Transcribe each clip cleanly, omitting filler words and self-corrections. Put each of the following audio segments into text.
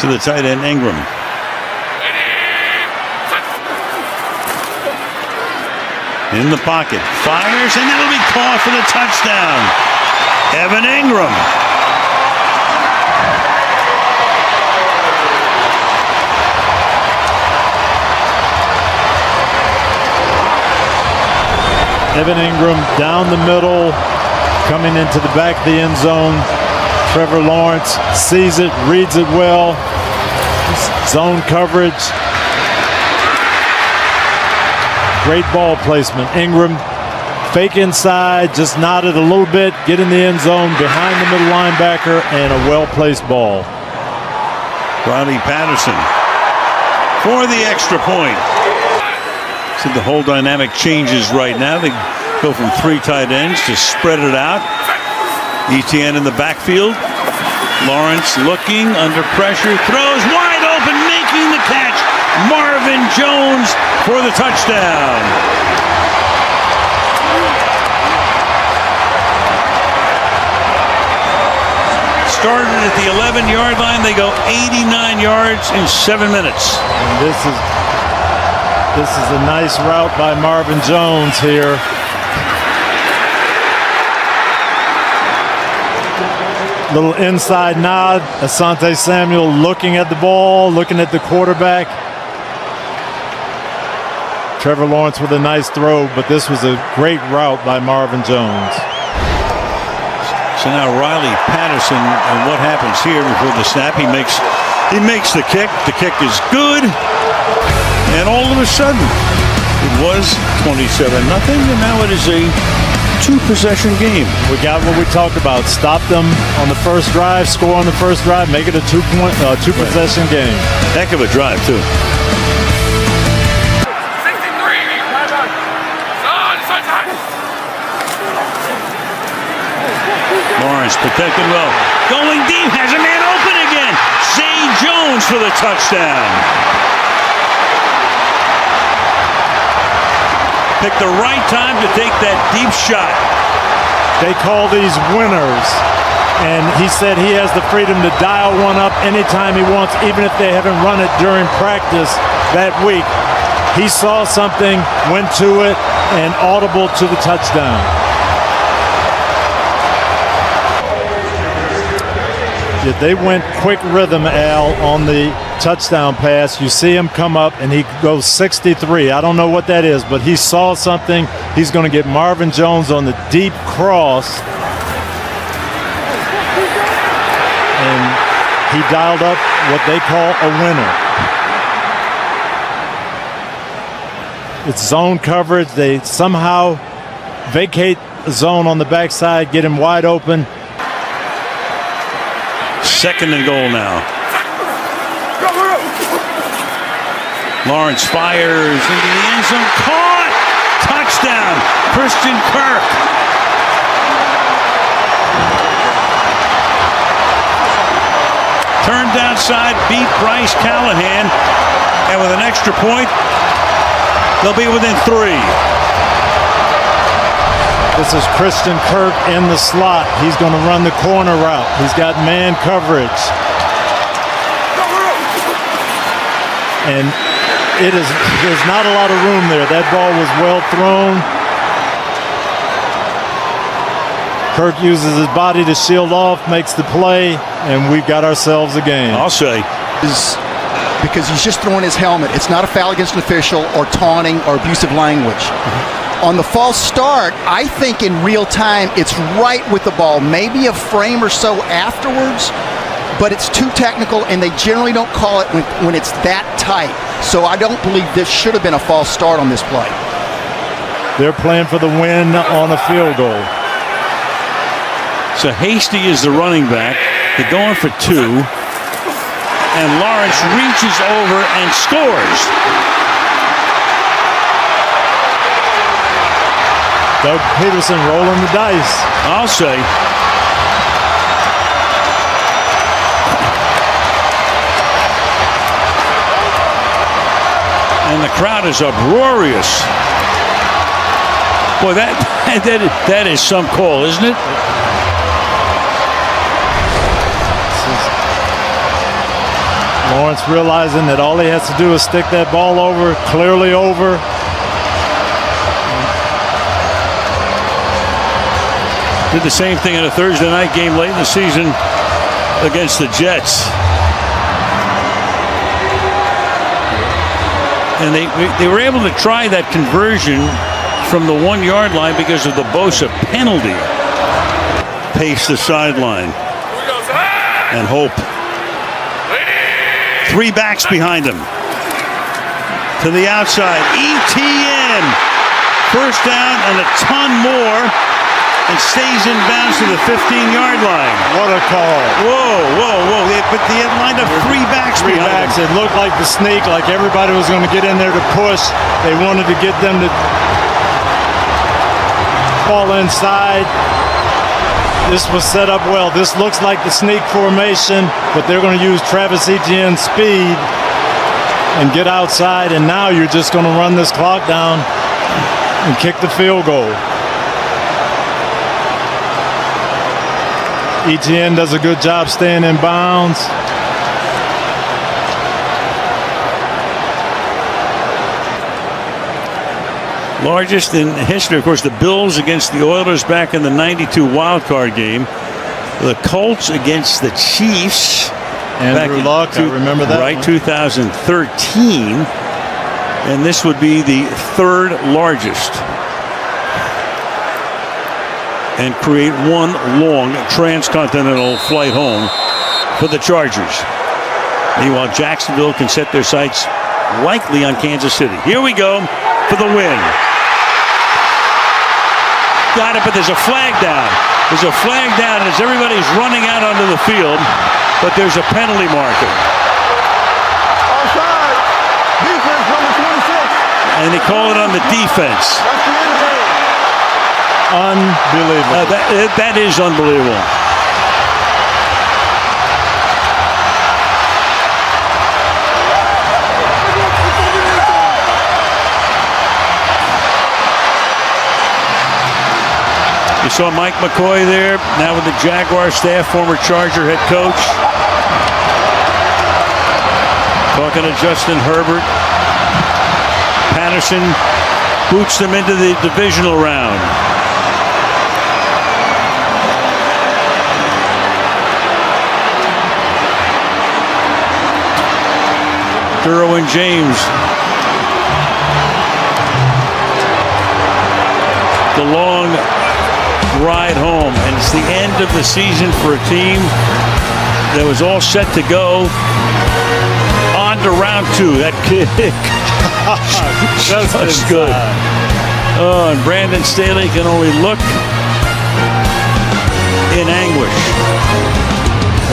To the tight end, Ingram. In the pocket, fires, and it'll be caught for the touchdown. Evan Ingram. Evan Ingram down the middle, coming into the back of the end zone. Trevor Lawrence sees it, reads it well. Zone coverage. Great ball placement. Ingram, fake inside, just nodded a little bit, get in the end zone behind the middle linebacker, and a well-placed ball. Riley Patterson for the extra point. So the whole dynamic changes right now. They go from 3 tight ends to spread it out. Etienne in the backfield. Lawrence looking under pressure, throws wide open, making the catch. Marvin Jones for the touchdown. Started at the 11-yard line. They go 89 yards in 7 minutes. And this is a nice route by Marvin Jones here. Little inside nod. Asante Samuel looking at the ball, looking at the quarterback. Trevor Lawrence with a nice throw, but this was a great route by Marvin Jones. So now Riley Patterson, and what happens here before the snap? He makes the kick. The kick is good, and all of a sudden it was 27-0, and now it is a 2-possession game. We got what we talked about. Stop them on the first drive, score on the first drive, make it a 2-possession game. Heck of a drive too. Lawrence protected well. Going deep, has a man open again. Zay Jones for the touchdown. Picked the right time to take that deep shot. They call these winners, and he said he has the freedom to dial one up anytime he wants, even if they haven't run it during practice that week. He saw something, went to it, and audible to the touchdown. They went quick rhythm, Al, on the touchdown pass. You see him come up, and he goes 63. I don't know what that is, but he saw something. He's going to get Marvin Jones on the deep cross. And he dialed up what they call a winner. It's zone coverage. They somehow vacate the zone on the backside, get him wide open. 2nd and goal now. Lawrence fires into the end zone. Caught! Touchdown! Christian Kirk. Turned outside, beat Bryce Callahan. And with an extra point, they'll be within 3. This is Christian Kirk in the slot. He's going to run the corner route. He's got man coverage. And there's not a lot of room there. That ball was well thrown. Kirk uses his body to shield off, makes the play, and we've got ourselves a game. I'll say. Because he's just throwing his helmet. It's not a foul against an official or taunting or abusive language. On the false start, I think in real time it's right with the ball, maybe a frame or so afterwards, but it's too technical, and they generally don't call it when it's that tight. So I don't believe this should have been a false start on this play. They're playing for the win on a field goal. So Hasty is the running back. They're going for 2. And Lawrence reaches over and scores. Doug Peterson rolling the dice. I'll say. And the crowd is uproarious. Boy, that is some call, isn't it? Lawrence realizing that all he has to do is stick that ball over, clearly over. Did the same thing in a Thursday night game late in the season against the Jets. And they were able to try that conversion from the 1 yard line because of the Bosa penalty. Pace the sideline. And hope. 3 backs behind him. To the outside. ETN. First down and a ton more. And stays in bounds to the 15-yard line. What a call. Whoa. But they had lined up 3 backs behind him. It looked like the sneak, like everybody was going to get in there to push. They wanted to get them to fall inside. This was set up well. This looks like the sneak formation, but they're going to use Travis Etienne's speed and get outside, and now you're just going to run this clock down and kick the field goal. Etienne does a good job staying in bounds. Largest in history, of course, the Bills against the Oilers back in the '92 Wild Card game. The Colts against the Chiefs. Andrew Luck, I remember that. Right, 2013. And this would be the 3rd largest. And create one long transcontinental flight home for the Chargers. Meanwhile, Jacksonville can set their sights likely on Kansas City. Here we go for the win. Got it, but there's a flag down. There's a flag down as everybody's running out onto the field, but there's a penalty marker. Offside. Defense number 26. And they call it on the defense. That's the end of it. Unbelievable. That is unbelievable. You saw Mike McCoy there, now with the Jaguar staff, former Charger head coach. Talking to Justin Herbert. Patterson boots them into the divisional round. Derwin James. The long ride home, and it's the end of the season for a team that was all set to go on to round 2. That kick. That's good. Oh, and Brandon Staley can only look in anguish.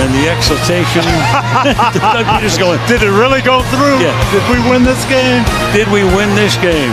And the exultation. Just going, did it really go through? Yeah. Did we win this game? Did we win this game?